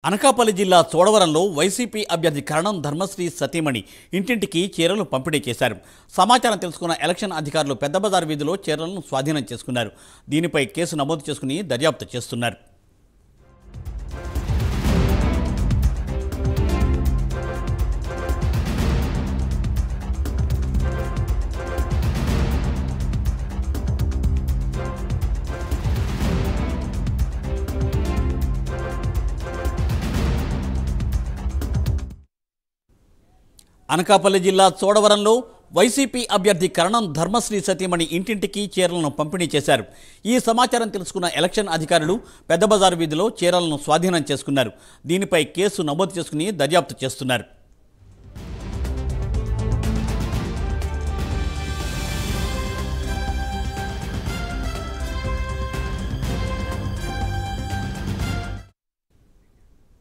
అనకాపల్లి జిల్లా చోడవరంలో వైసీపీ అభ్యర్థి కరణం ధర్మశ్రీ సతీమణి ఇంటింటికి చీరలు పంపిణీ చేశారు. సమాచారం తెలుసుకున్న ఎలక్షన్ అధికారులు పెద్దబజార్ వీధిలో చీరలను స్వాధీనం చేసుకున్నారు. దీనిపై కేసు నమోదు చేసుకుని దర్యాప్తు చేస్తున్నారు. అనకాపల్లి జిల్లా చోడవరంలో వైసీపీ అభ్యర్థి కరణం ధర్మశ్రీ సతీమణి ఇంటింటికి చీరలను పంపిణీ చేశారు. ఈ సమాచారం తెలుసుకున్న ఎలక్షన్ అధికారులు పెద్దబజార్ వీధిలో చీరలను స్వాధీనం చేసుకున్నారు. దీనిపై కేసు నమోదు చేసుకుని దర్యాప్తు చేస్తున్నారు.